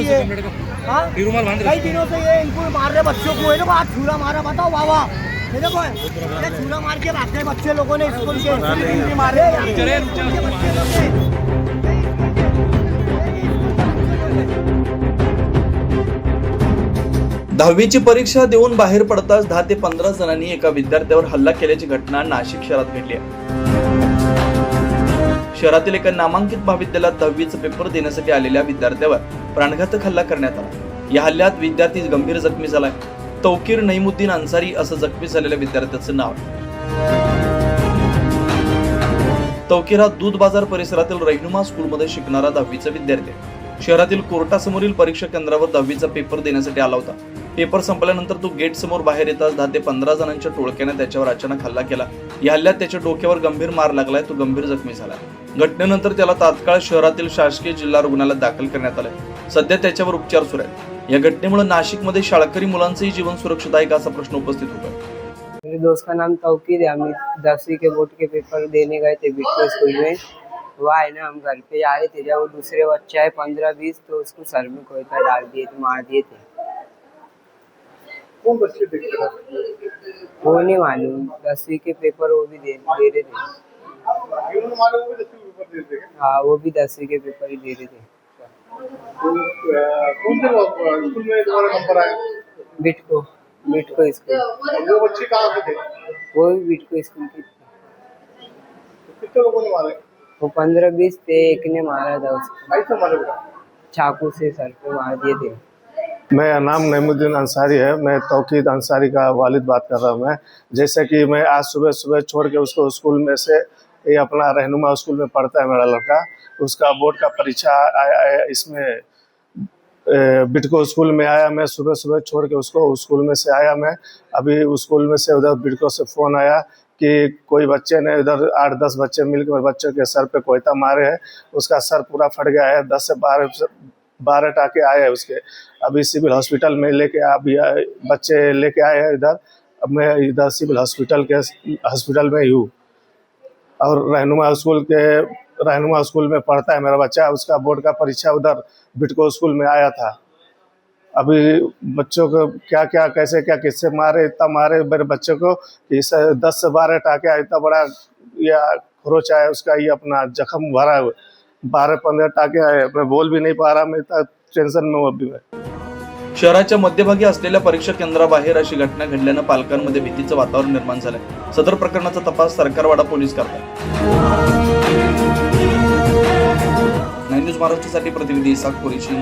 ये कई दिनों से ये इनको मार रहे बच्चों को, ये लोग आज छुरा मारा, बताओ बाबा ये देखो ये छुरा मार के भागते बच्चे लोगों ने स्कूल के मारे। 10वीची परीक्षा देऊन बाहेर पडताच 10 ते 15 जणांनी एका विद्यार्थ्यावर हल्ला केल्याची घटना नाशिक शहरात घडली आहे। शहरातील एका नामांकित महाविद्यालयात 10वीचा पेपर देण्यासाठी आलेल्या विद्यार्थ्यावर प्राणघातक हल्ला करण्यात आला। या हल्ल्यात विद्यार्थी गंभीर जखमी झालाय। तौकीर नईमुद्दीन अन्सारी असं जखमी झालेल्या विद्यार्थ्याचं नाव आहे। तौकीर हा दूध बाजार परिसरातील रहनुमा स्कूलमध्ये शिकणारा 10वीचा विद्यार्थी आहे। शहरातील कोर्टासमोरील परीक्षा केंद्रावर 10वीचा पेपर देण्यासाठी आला होता। पेपर संपल्यानंतर तो गेट समोर बाहेर येताच 10 ते 15 जणांच्या टोळक्याने त्याच्यावर अचानक हल्ला केला। या हल्ल्यात त्याच्या डोक्यावर गंभीर मार लागलाय, तो गंभीर जखमी झाला। घटनेनंतर त्याला तात्काळ शहरातील शासकीय जिल्हा रुग्णालयात दाखल करण्यात आले। सध्या त्याच्यावर उपचार सुरू आहेत। या घटनेमुळे नाशिकमध्ये शाळकरी मुलांचंही जीवन सुरक्षित आहे का असा प्रश्न उपस्थित होतो। मेरे दोस्त का नाम तौकीर है। हम 10वीं के बोर्ड के पेपर देने गए थे बिट्को स्कूल में। वहाँ है ना, हम घर पे आए थे, जब वो दूसरे बच्चा है 15-20 तो उसको सर में कोयता डाल दिए थे, मार दिए थे। कौन बच्चे देख रहे वो नहीं मालूम। 10वीं के पेपर वो भी दे रहे थे। जिन्होंने मारे वो भी 10वीं पेपर दे रहे थे। हाँ, वो भी 10वीं के पेपर ही दे रहे थे। कौन से स्कूल में तुम्हारा नंबर आया? बिट्को स्कूल। वो बच्चे कहाँ के थे? वो भी बिट्को स्कूल की थी। कितने लोगों ने मारे? वो 15-20 थे, एक ने मारा था उसको, ऐसे मारे बेटा? चाकू से सर पे मार दिए थे। मेरा नाम नईमुद्दीन अंसारी है। मैं तौकीर अंसारी का वालिद बात कर रहा हूँ। मैं जैसे कि मैं आज सुबह छोड़ के उसको स्कूल में से, ये अपना रहनुमा स्कूल में पढ़ता है मेरा लड़का, उसका बोर्ड का परीक्षा आया है। इसमें बिट्को स्कूल में आया। मैं सुबह छोड़ के उसको स्कूल में से आया। मैं अभी स्कूल में से उधर बिट्को से फ़ोन आया कि कोई बच्चे ने इधर 8-10 बच्चे मिलकर मेरे बच्चे के सर पे कोयता मारे हैं। उसका सर पूरा फट गया है। 10 से 12 टाके आए हैं उसके। अभी सिविल हॉस्पिटल में लेके अभी बच्चे लेके आए हैं इधर। अब मैं इधर सिविल हॉस्पिटल में ही हूँ। और रहनुमा स्कूल में पढ़ता है मेरा बच्चा। उसका बोर्ड का परीक्षा उधर बिट्को स्कूल में आया था। अभी बच्चों को क्या कैसे किससे मारे, इतना मारे मेरे बच्चे को, इस 10 से 12 टाके आए। इतना बड़ा या खरोच आया उसका, ये अपना जख्म भरा है। 12-15 टाके आए। मैं बोल भी नहीं पा रहा, मैं इतना टेंशन में हूँ अभी मैं। शहराच्या मध्यभागी असलेल्या परीक्षा केंद्राबाहेर अशी घटना घडल्यानं पालकांमध्ये भीतीचं वातावरण निर्माण झालंय। सदर प्रकरणाचा तपास सरकारवाडा पोलीस करतात। 9 न्यूज महाराष्ट्रासाठी प्रतिनिधी इसाक कुरेशी।